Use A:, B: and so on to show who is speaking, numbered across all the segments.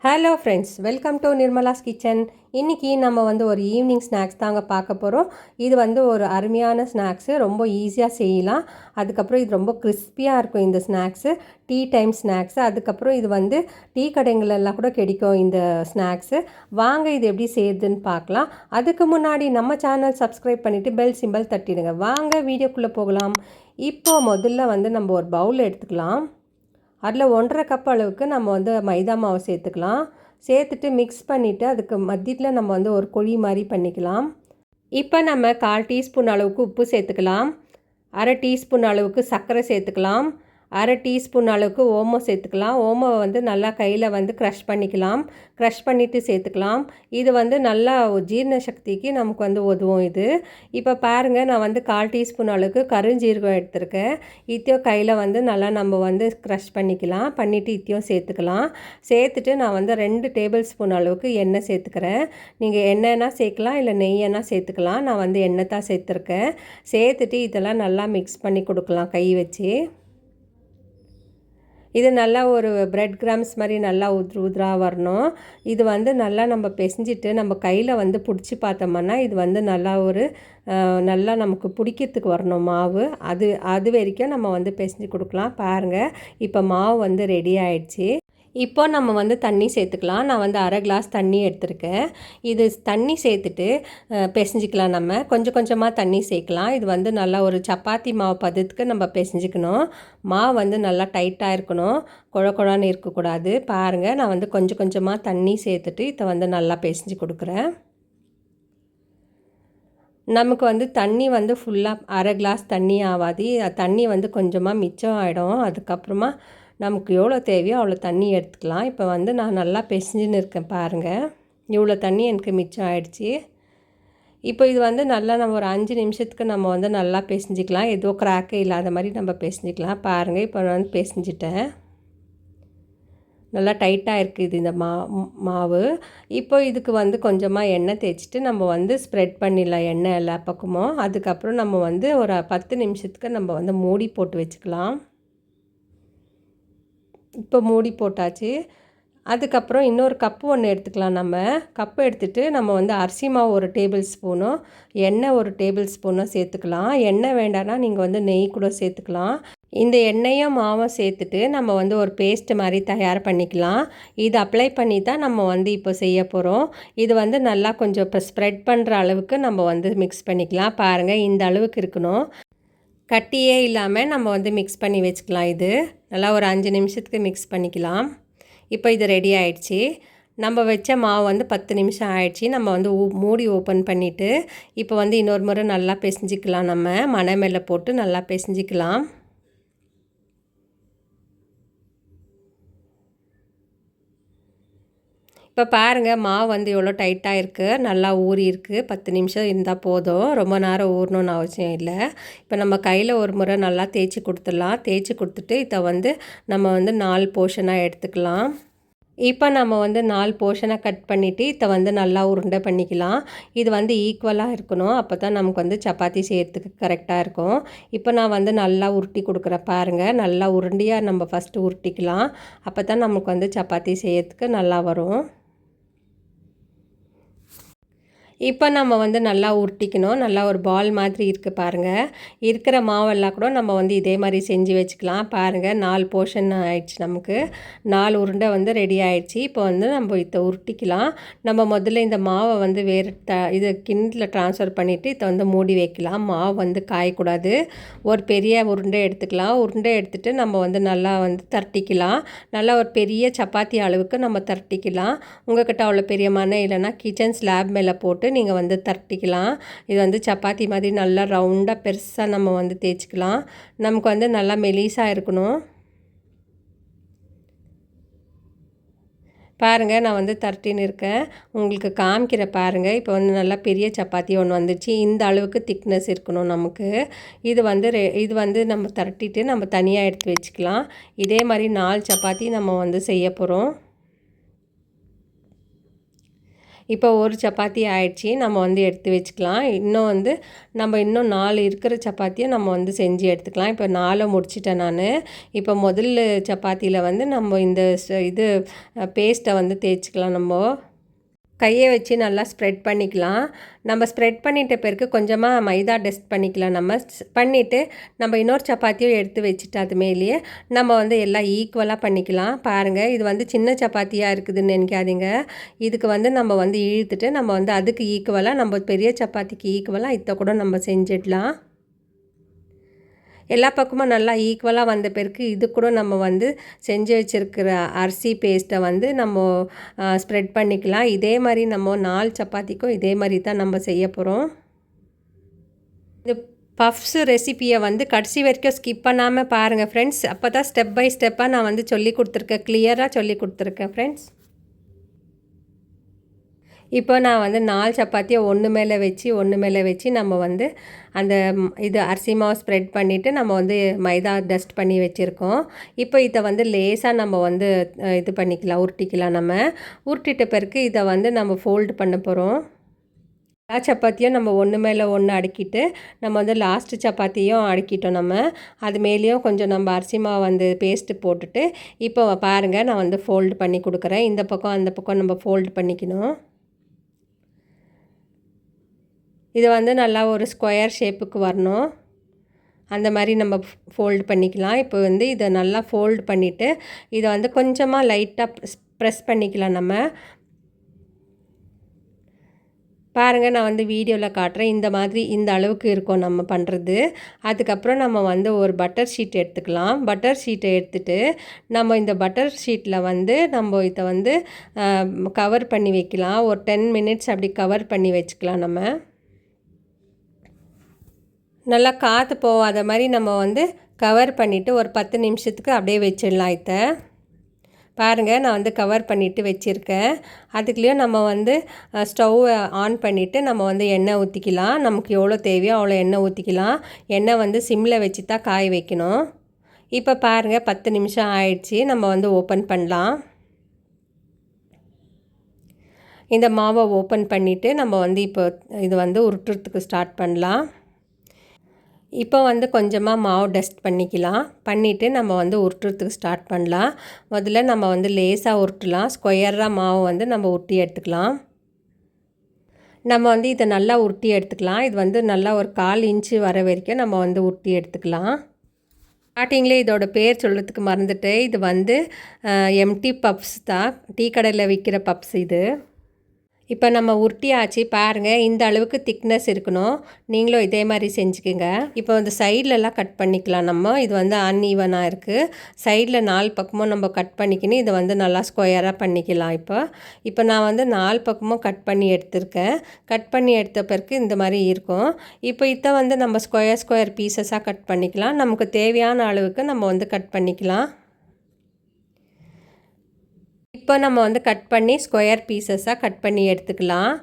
A: Hello friends, welcome to Nirmala's kitchen. இன்றைக்கி நம்ம ஒரு ஈவினிங் ஸ்நாக்ஸ் தாங்க பார்க்க போகிறோம். இது ஒரு அருமையான ஸ்நாக்ஸு, ரொம்ப ஈஸியாக செய்யலாம். அதுக்கப்புறம் இது ரொம்ப கிறிஸ்பியாக இருக்கும் இந்த ஸ்நாக்ஸு. Tea time snacks. அதுக்கப்புறம் இது டீ கடைங்களெல்லாம் கூட கிடைக்கும் இந்த ஸ்நாக்ஸு. வாங்க இது எப்படி செய்யுதுன்னு பார்க்கலாம். அதுக்கு முன்னாடி நம்ம சேனல் சப்ஸ்கிரைப் பண்ணிவிட்டு பெல் சிம்பல் தட்டிடுங்க. வாங்க வீடியோக்குள்ளே போகலாம். இப்போ முதல்ல நம்ம ஒரு பவுல் எடுத்துக்கலாம். அதில் 1.5 கப் அளவுக்கு நம்ம மைதா மாவு சேர்த்துக்கலாம். சேர்த்துட்டு மிக்ஸ் பண்ணிவிட்டு அதுக்கு மத்தியில் நம்ம ஒரு குழி மாதிரி பண்ணிக்கலாம். இப்போ நம்ம 1/4 டீஸ்பூன் அளவுக்கு உப்பு சேர்த்துக்கலாம். 1/2 டீஸ்பூன் அளவுக்கு சர்க்கரை சேர்த்துக்கலாம். 1/2 டீஸ்பூன் அளவுக்கு ஓமம் சேர்த்துக்கலாம். ஓமம் நல்லா கையில் க்ரஷ் பண்ணிக்கலாம். க்ரஷ் பண்ணிவிட்டு சேர்த்துக்கலாம். இது நல்லா ஜீரண சக்திக்கு நமக்கு உதவும் இது. இப்போ பாருங்கள், நான் 1/4 டீஸ்பூன் அளவுக்கு கருஞ்சீரகம் எடுத்திருக்கேன். இத்தையும் கையில் நல்லா நம்ம க்ரஷ் பண்ணிக்கலாம். பண்ணிவிட்டு இத்தையும் சேர்த்துக்கலாம். சேர்த்துட்டு நான் 2 டேபிள் ஸ்பூன் அளவுக்கு எண்ணெய் சேர்த்துக்கிறேன். நீங்கள் எண்ணெய்னா சேர்க்கலாம், இல்லை நெய்யனா சேர்த்துக்கலாம். நான் எண்ணெய் தான் சேர்த்துருக்கேன். சேர்த்துட்டு இதெல்லாம் நல்லா மிக்ஸ் பண்ணி கொடுக்கலாம் கை வச்சு. இது நல்லா ஒரு பிரெட் கிராம்ஸ் மாதிரி நல்லா உதிராக வரணும். இது நல்லா நம்ம பிசைஞ்சிட்டு நம்ம கையில் பிடிச்சி பார்த்தோம்னா இது நல்லா நமக்கு பிடிக்கிறதுக்கு வரணும் மாவு. அது வரைக்கும் நம்ம பிசைஞ்சு கொடுக்கலாம். பாருங்கள், இப்போ மாவு ரெடி ஆயிடுச்சு. இப்போ நம்ம தண்ணி சேர்த்துக்கலாம். நான் 1/2 கிளாஸ் தண்ணி எடுத்திருக்கேன். இது தண்ணி சேர்த்துட்டு பிசைஞ்சிக்கலாம். நம்ம கொஞ்சம் கொஞ்சமாக தண்ணி சேர்க்கலாம். இது நல்லா ஒரு சப்பாத்தி மாவு பதத்துக்கு நம்ம பிசைஞ்சிக்கணும். மாவு நல்லா டைட்டாக இருக்கணும், குழ குழான்னு இருக்கக்கூடாது. பாருங்கள், நான் கொஞ்சம் கொஞ்சமாக தண்ணி சேர்த்துட்டு இதை நல்லா பிசைஞ்சு கொடுக்குறேன். நமக்கு தண்ணி ஃபுல்லாக 1/2 கிளாஸ் தண்ணி ஆகாது. தண்ணி கொஞ்சமாக மிச்சம் ஆகிடும். அதுக்கப்புறமா நமக்கு எவ்வளோ தேவையோ அவ்வளோ தண்ணி எடுத்துக்கலாம். இப்போ நான் நல்லா பிசைஞ்சுன்னு இருக்கேன். பாருங்கள், இவ்வளோ தண்ணி எனக்கு மிச்சம் ஆகிடுச்சி. இப்போ இது நல்லா நம்ம ஒரு 5 நிமிஷத்துக்கு நம்ம நல்லா பிசைஞ்சிக்கலாம். ஏதோ கிராக்கே இல்லாத மாதிரி நம்ம பிசைஞ்சிக்கலாம். பாருங்கள், இப்போ நான் பிசைஞ்சிட்டேன். நல்லா டைட்டாக இருக்குது இந்த மாவு. இப்போ இதுக்கு கொஞ்சமாக எண்ணெய் தேய்ச்சிட்டு நம்ம ஸ்ப்ரெட் பண்ணிடலாம் எண்ணெய் எல்லா பக்கமும். அதுக்கப்புறம் நம்ம ஒரு 10 நிமிஷத்துக்கு நம்ம மூடி போட்டு வச்சுக்கலாம். இப்போ மூடி போட்டாச்சு. அதுக்கப்புறம் இன்னொரு கப்பு ஒன்று எடுத்துக்கலாம். நம்ம கப்பு எடுத்துகிட்டு நம்ம அரிசி மாவு 1 டேபிள் ஸ்பூனும் எண்ணெய் 1 டேபிள் ஸ்பூனும் சேர்த்துக்கலாம். எண்ணெய் வேண்டாம்னா நீங்கள் நெய் கூட சேர்த்துக்கலாம். இந்த எண்ணெயும் மாவும் சேர்த்துட்டு நம்ம ஒரு பேஸ்ட் மாதிரி தயார் பண்ணிக்கலாம். இது அப்ளை பண்ணி தான் நம்ம இப்போ செய்ய போகிறோம். இது நல்லா கொஞ்சம் இப்போ ஸ்ப்ரெட் பண்ணுற அளவுக்கு நம்ம மிக்ஸ் பண்ணிக்கலாம். பாருங்கள், இந்த அளவுக்கு இருக்கணும். கட்டியே இல்லாமல் நம்ம மிக்ஸ் பண்ணி வச்சுக்கலாம். இது நல்லா ஒரு 5 நிமிஷத்துக்கு மிக்ஸ் பண்ணிக்கலாம். இப்போ இது ரெடி ஆகிடுச்சி. நம்ம வச்ச மாவு 10 நிமிஷம் ஆகிடுச்சி. நம்ம மூடி ஓப்பன் பண்ணிவிட்டு இப்போ இன்னொரு முறை நல்லா பிசைஞ்சிக்கலாம். நம்ம மணை மேலே போட்டு நல்லா பிசைஞ்சிக்கலாம். இப்போ பாருங்கள், மாவு எவ்வளோ டைட்டாக இருக்குது, நல்லா ஊறி இருக்குது. 10 நிமிஷம் இருந்தால் போதும், ரொம்ப நேரம் ஊறணுன்னு அவசியம் இல்லை. இப்போ நம்ம கையில் ஒரு முறை நல்லா தேய்ச்சி கொடுத்துடலாம். தேய்ச்சி கொடுத்துட்டு இதை நம்ம 4 போர்ஷனாக எடுத்துக்கலாம். இப்போ நம்ம 4 போர்ஷனாக கட் பண்ணிவிட்டு இதை நல்லா உருண்டை பண்ணிக்கலாம். இது ஈக்குவலாக இருக்கணும். அப்போ தான் நமக்கு சப்பாத்தி செய்கிறதுக்கு கரெக்டாக இருக்கும். இப்போ நான் நல்லா உருட்டி கொடுக்குறேன். பாருங்கள், நல்லா உருண்டியாக நம்ம ஃபஸ்ட்டு உருட்டிக்கலாம். அப்போ தான் நமக்கு சப்பாத்தி செய்கிறதுக்கு நல்லா வரும். இப்போ நம்ம நல்லா உருட்டிக்கணும். நல்லா ஒரு பால் மாதிரி இருக்குது பாருங்கள். இருக்கிற மாவெல்லாம் கூட நம்ம இதே மாதிரி செஞ்சு வச்சுக்கலாம். பாருங்கள், 4 போர்ஷன் ஆயிடுச்சு. நமக்கு 4 உருண்டை ரெடி ஆகிடுச்சி. இப்போ நம்ம இதை உருட்டிக்கலாம். நம்ம முதல்ல இந்த மாவை வேறு இதை கிண்டில் ட்ரான்ஸ்ஃபர் பண்ணிவிட்டு இதை மூடி வைக்கலாம். மாவு காயக்கூடாது. ஒரு பெரிய உருண்டை எடுத்துக்கலாம். உருண்டை எடுத்துகிட்டு நம்ம நல்லா தரட்டிக்கலாம். நல்லா ஒரு பெரிய சப்பாத்தி அளவுக்கு நம்ம தரட்டிக்கலாம். உங்கள்கிட்ட அவ்வளோ பெரிய மனை இல்லைன்னா கிச்சன் ஸ்லாப் மேலே போட்டு நீங்கள் தரட்டிக்கலாம். இது சப்பாத்தி மாதிரி நல்லா ரவுண்டாக பெருசாக நம்ம தேய்ச்சிக்கலாம். நமக்கு நல்லா மெலிசாக இருக்கணும். பாருங்கள், நான் தரட்டின்னு இருக்கேன். உங்களுக்கு காமிக்கிற பாருங்கள். இப்போ நல்லா பெரிய சப்பாத்தி ஒன்று வந்துடுச்சு. இந்த அளவுக்கு திக்னஸ் இருக்கணும் நமக்கு. இது நம்ம தரட்டிட்டு நம்ம தனியாக எடுத்து வச்சுக்கலாம். இதே மாதிரி 4 சப்பாத்தி நம்ம செய்ய போகிறோம். இப்போ ஒரு சப்பாத்தி ஆயிடுச்சு, நம்ம வந்து எடுத்து வச்சுக்கலாம். இன்னும் வந்து நம்ம இன்னும் 4 இருக்கிற சப்பாத்தியை நம்ம வந்து செஞ்சு எடுத்துக்கலாம். இப்போ 4 முடிச்சிட்டேன் நான். இப்போ முதல் சப்பாத்தியில் வந்து நம்ம இந்த இது பேஸ்ட்டை வந்து தேய்ச்சிக்கலாம். நம்ம கையை வச்சு நல்லா ஸ்ப்ரெட் பண்ணிக்கலாம். நம்ம ஸ்ப்ரெட் பண்ணிட்ட பிறகு கொஞ்சமாக மைதா டஸ்ட் பண்ணிக்கலாம். நம்ம பண்ணிவிட்டு நம்ம இன்னொரு சப்பாத்தியும் எடுத்து வச்சுட்டு அது மேலேயே நம்ம வந்து எல்லாம் ஈக்குவலாக பண்ணிக்கலாம். பாருங்கள், இது வந்து சின்ன சப்பாத்தியாக இருக்குதுன்னு நினைக்காதீங்க. இதுக்கு வந்து நம்ம வந்து இழுத்துட்டு நம்ம வந்து அதுக்கு ஈக்குவலாக நம்ம பெரிய சப்பாத்திக்கு ஈக்குவலாக இதை கூட நம்ம செஞ்சிடலாம். எல்லா பக்கமும் நல்லா ஈக்குவலாக வந்த பிறகு இது கூட நம்ம வந்து செஞ்சு வச்சுருக்கிற அரிசி பேஸ்ட்டை வந்து நம்ம ஸ்ப்ரெட் பண்ணிக்கலாம். இதே மாதிரி நம்ம 4 சப்பாத்திக்கும் இதே மாதிரி தான் நம்ம செய்ய போகிறோம். இந்த பஃப்ஸு ரெசிப்பியை வந்து கடைசி வரைக்கும் ஸ்கிப் பண்ணாமல் பாருங்கள் ஃப்ரெண்ட்ஸ். அப்போ தான் ஸ்டெப் பை ஸ்டெப்பாக நான் வந்து சொல்லி கொடுத்துருக்கேன், கிளியராக சொல்லி கொடுத்துருக்கேன் ஃப்ரெண்ட்ஸ். இப்போ நான் வந்து 4 சப்பாத்தியை ஒன்று மேலே வச்சு நம்ம வந்து அந்த இது அரிசி மாவு ஸ்ப்ரெட் பண்ணிவிட்டு நம்ம வந்து மைதா டஸ்ட் பண்ணி வச்சுருக்கோம். இப்போ இதை வந்து லேசாக நம்ம வந்து இது பண்ணிக்கலாம், உருட்டிக்கலாம். நம்ம உருட்டிட்ட பிறகு இதை வந்து நம்ம ஃபோல்டு பண்ண போகிறோம். எல்லா சப்பாத்தியும் நம்ம ஒன்று மேலே ஒன்று அடுக்கிட்டு நம்ம வந்து லாஸ்ட்டு சப்பாத்தியும் அடுக்கிட்டோம். நம்ம அது மேலேயும் கொஞ்சம் நம்ம அரிசி மாவு வந்து பேஸ்ட்டு போட்டுட்டு இப்போ பாருங்கள், நான் வந்து ஃபோல்டு பண்ணி கொடுக்குறேன். இந்த பக்கம் அந்த பக்கம் நம்ம ஃபோல்டு பண்ணிக்கணும். இது வந்து நல்லா ஒரு ஸ்கொயர் ஷேப்புக்கு வரணும். அந்த மாதிரி நம்ம ஃபோல்டு பண்ணிக்கலாம். இப்போ வந்து இதை நல்லா ஃபோல்டு பண்ணிவிட்டு இதை வந்து கொஞ்சமாக லைட்டாக ப்ரெஸ் பண்ணிக்கலாம். நம்ம பாருங்கள், நான் வந்து வீடியோவில் காட்டுறேன். இந்த மாதிரி இந்த அளவுக்கு இருக்கும் நம்ம பண்ணுறது. அதுக்கப்புறம் நம்ம வந்து ஒரு பட்டர் ஷீட் எடுத்துக்கலாம். பட்டர் ஷீட்டை எடுத்துகிட்டு நம்ம இந்த பட்டர் ஷீட்டில் வந்து நம்ம இதை வந்து கவர் பண்ணி வைக்கலாம். ஒரு 10 மினிட்ஸ் அப்படி கவர் பண்ணி வச்சுக்கலாம். நம்ம நல்லா காற்று போகாத மாதிரி நம்ம வந்து கவர் பண்ணிவிட்டு ஒரு 10 நிமிஷத்துக்கு அப்படியே வச்சிடலாம். இதை பாருங்கள், நான் வந்து கவர் பண்ணிவிட்டு வச்சுருக்கேன். அதுக்குள்ளேயும் நம்ம வந்து ஸ்டவ்வை ஆன் பண்ணிவிட்டு நம்ம வந்து எண்ணெய் ஊற்றிக்கலாம். நமக்கு எவ்வளோ தேவையோ அவ்வளோ எண்ணெய் ஊற்றிக்கலாம். எண்ணெய் வந்து சிம்மில் வச்சு தான் காய வைக்கணும். இப்போ பாருங்கள், 10 நிமிஷம் ஆயிடுச்சு. நம்ம வந்து ஓப்பன் பண்ணலாம். இந்த மாவை ஓப்பன் பண்ணிவிட்டு நம்ம வந்து இப்போ இது வந்து உருட்டுறதுக்கு ஸ்டார்ட் பண்ணலாம். இப்போ வந்து கொஞ்சமாக மாவு டஸ்ட் பண்ணிவிட்டு நம்ம வந்து உருட்டுறதுக்கு ஸ்டார்ட் பண்ணலாம். முதல்ல நம்ம வந்து லேசாக உருட்டலாம். ஸ்கொயராக மாவு வந்து நம்ம உருட்டி எடுத்துக்கலாம். நம்ம வந்து இதை நல்லா உருட்டி எடுத்துக்கலாம். இது வந்து நல்லா ஒரு 1/4 இன்ச்சு வர வரைக்கும் நம்ம வந்து உருட்டி எடுத்துக்கலாம். ஸ்டார்டிங்லேயே இதோட பேர் சொல்கிறதுக்கு மறந்துட்டேன். இது வந்து எம்டி பப்ஸ் தான், டீ கடையில் விற்கிற பப்ஸ் இது. இப்போ நம்ம உருட்டியாச்சு. பாருங்கள், இந்த அளவுக்கு திக்னஸ் இருக்கணும். நீங்களும் இதே மாதிரி செஞ்சுக்கோங்க. இப்போ வந்து சைட்லலாம் கட் பண்ணிக்கலாம். நம்ம இது வந்து அன்ஈவனாக இருக்குது. சைடில் 4 பக்கமும் நம்ம கட் பண்ணிக்கின்னு இதை வந்து நல்லா ஸ்கொயராக பண்ணிக்கலாம். இப்போ நான் வந்து 4 பக்கமும் கட் பண்ணி எடுத்திருக்கேன். கட் பண்ணி எடுத்த பிறகு இந்த மாதிரி இருக்கும். இப்போ இதை வந்து நம்ம ஸ்கொயர் பீசஸாக கட் பண்ணிக்கலாம். நமக்கு தேவையான அளவுக்கு நம்ம வந்து கட் பண்ணிக்கலாம். இப்போ நம்ம வந்து கட் பண்ணி ஸ்கொயர் பீசஸாக கட் பண்ணி எடுத்துக்கலாம்.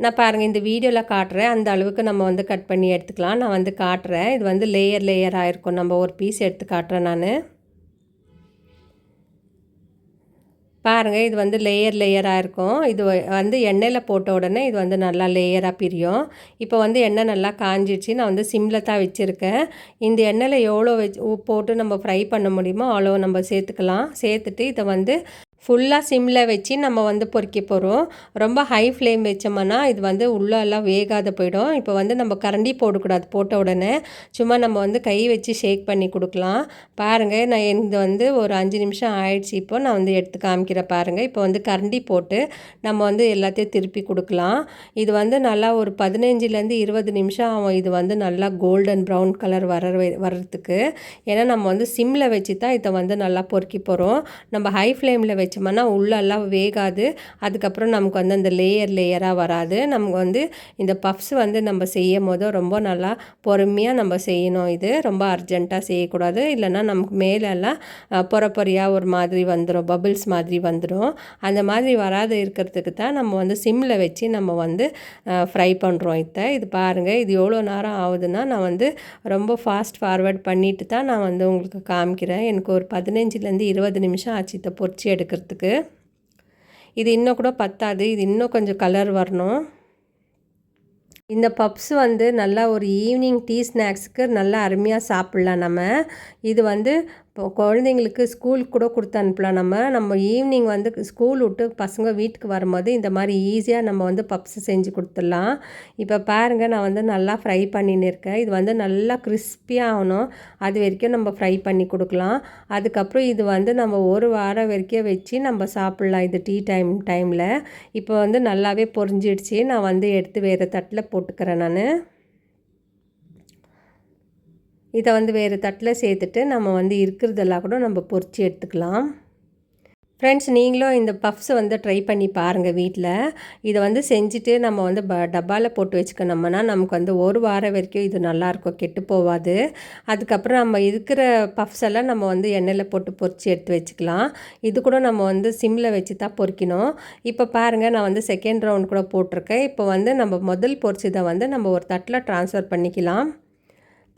A: நான் பாருங்கள், இந்த வீடியோவில் காட்டுறேன். அந்த அளவுக்கு நம்ம வந்து கட் பண்ணி எடுத்துக்கலாம். நான் வந்து காட்டுறேன். இது வந்து லேயராக இருக்கும். நம்ம ஒரு பீஸ் எடுத்து காட்டுறேன் நான். பாருங்கள், இது வந்து லேயராக இருக்கும். இது வந்து எண்ணெயில் போட்ட உடனே இது வந்து நல்லா லேயராக பிரியும். இப்போ வந்து எண்ணெய் நல்லா காஞ்சிடுச்சு. நான் வந்து சிம்மில் தான் வச்சுருக்கேன். இந்த எண்ணெயில் எவ்வளோ போட்டு நம்ம ஃப்ரை பண்ண முடியுமோ அவ்வளோ நம்ம சேர்த்துக்கலாம். சேர்த்துட்டு இதை வந்து ஃபுல்லாக சிம்மில் வச்சு நம்ம வந்து பொரிக்க போகிறோம். ரொம்ப ஹை ஃப்ளேம் வச்சோம்னா இது வந்து உள்ளெல்லாம் வேகாத போயிடும். இப்போ வந்து நம்ம கரண்டி போடக்கூடாது. போட்ட உடனே சும்மா நம்ம வந்து கை வச்சு ஷேக் பண்ணி கொடுக்கலாம். பாருங்கள், நான் இது வந்து ஒரு 5 நிமிஷம் ஆயிடுச்சு. இப்போ நான் வந்து எடுத்து காமிக்கிறேன். பாருங்கள், இப்போ வந்து கரண்டி போட்டு நம்ம வந்து எல்லாத்தையும் திருப்பி கொடுக்கலாம். இது வந்து நல்லா ஒரு 15லேருந்து 20 நிமிஷம் ஆகும். இது வந்து நல்லா கோல்டன் ப்ரௌன் கலர் வர்றதுக்கு. ஏன்னா நம்ம வந்து சிம்மில் வச்சு தான் இதை வந்து நல்லா பொரிக்க போகிறோம். நம்ம ஹை ஃப்ளேமில் வச்சு வச்சோம்னா உள்ளெல்லாம் வேகாது. அதுக்கப்புறம் நமக்கு வந்து அந்த லேயராக வராது. நமக்கு வந்து இந்த பஃப்ஸ் வந்து நம்ம செய்யும் போது ரொம்ப நல்லா பொறுமையாக நம்ம செய்யணும். இது ரொம்ப அர்ஜெண்ட்டாக செய்யக்கூடாது. இல்லைன்னா நமக்கு மேலெல்லாம் பொறியாக ஒரு மாதிரி வந்துடும், பபிள்ஸ் மாதிரி வந்துடும். அந்த மாதிரி வராது இருக்கிறதுக்கு தான் நம்ம வந்து சிம்மில் வச்சு நம்ம வந்து ஃப்ரை பண்ணுறோம். இது பாருங்கள், இது எவ்வளோ நேரம் ஆகுதுன்னா நான் வந்து ரொம்ப ஃபாஸ்ட் ஃபார்வர்ட் பண்ணிட்டு தான் நான் வந்து உங்களுக்கு காமிக்கிறேன். எனக்கு ஒரு 15லேருந்து 20 நிமிஷம் ஆச்சு இதை பொரிச்சு எடுக்கிறதுக்கு. இது இன்னும் கூட பத்தாது, இது இன்னும் கொஞ்சம் கலர் வரணும். இந்த பப்ஸ் வந்து நல்லா ஒரு ஈவினிங் டீ ஸ்நாக்ஸுக்கு நல்லா அருமையாக சாப்பிட்லாம் நம்ம. இது வந்து இப்போ குழந்தைங்களுக்கு ஸ்கூலுக்கு கூட கொடுத்து அனுப்பலாம் நம்ம ஈவினிங் வந்து ஸ்கூல் விட்டு பசங்க வீட்டுக்கு வரும்போது இந்த மாதிரி ஈஸியாக நம்ம வந்து பப்ஸ் செஞ்சு கொடுத்துடலாம். இப்போ பாருங்கள், நான் வந்து நல்லா ஃப்ரை பண்ணின்னு இருக்கேன். இது வந்து நல்லா கிறிஸ்பியாக ஆகணும், அது வரைக்கும் நம்ம ஃப்ரை பண்ணி கொடுக்கலாம். அதுக்கப்புறம் இது வந்து நம்ம ஒரு வாரம் வரைக்கும் வச்சு நம்ம சாப்பிட்லாம் இது டீ டைமில். இப்போ வந்து நல்லாவே பொரிஞ்சிடுச்சு. நான் வந்து எடுத்து வேறு தட்டில் போட்டுக்கிறேன் நான். இதை வந்து வேறு தட்டில் சேர்த்துட்டு நம்ம வந்து இருக்கிறதெல்லாம் கூட நம்ம பொரித்து எடுத்துக்கலாம். ஃப்ரெண்ட்ஸ், நீங்களும் இந்த பஃப்ஸ் வந்து ட்ரை பண்ணி பாருங்கள் வீட்டில். இதை வந்து செஞ்சுட்டு நம்ம வந்து டப்பாவில் போட்டு வச்சுக்கணும்னா நமக்கு வந்து ஒரு வாரம் வரைக்கும் இது நல்லாயிருக்கும், கெட்டு போகாது. அதுக்கப்புறம் நம்ம இருக்கிற பஃப்ஸ் எல்லாம் நம்ம வந்து எண்ணெயில் போட்டு பொரித்து எடுத்து வச்சுக்கலாம். இது கூட நம்ம வந்து சிம்மில் வச்சு தான் பொரிக்கணும். இப்போ பாருங்கள், நான் வந்து செகண்ட் ரவுண்ட் கூட போட்டிருக்கேன். இப்போ வந்து நம்ம முதல் பொரிச்சதை வந்து நம்ம ஒரு தட்டில் ட்ரான்ஸ்ஃபர் பண்ணிக்கலாம்.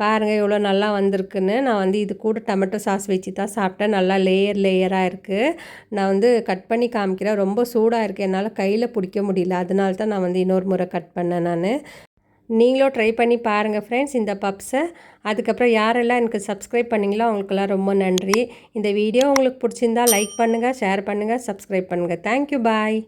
A: பாருங்கள் எவ்வளோ நல்லா வந்திருக்குன்னு. நான் வந்து இது கூட டொமேட்டோ சாஸ் வச்சு தான் சாப்பிட்டேன். நல்லா லேயராக இருக்குது. நான் வந்து கட் பண்ணி காமிக்கிறேன். ரொம்ப சூடாக இருக்குது, என்னால் கையில் பிடிக்க முடியல. அதனால தான் நான் வந்து இன்னொரு முறை கட் பண்ணேன் நான். நீங்களும் ட்ரை பண்ணி பாருங்கள் ஃப்ரெண்ட்ஸ் இந்த பப்ஸை. அதுக்கப்புறம் யாரெல்லாம் எனக்கு சப்ஸ்கிரைப் பண்ணிங்களோ அவங்களுக்கெல்லாம் ரொம்ப நன்றி. இந்த வீடியோ உங்களுக்கு பிடிச்சிருந்தா லைக் பண்ணுங்கள், ஷேர் பண்ணுங்கள், சப்ஸ்கிரைப் பண்ணுங்கள். தேங்க்யூ, பாய்.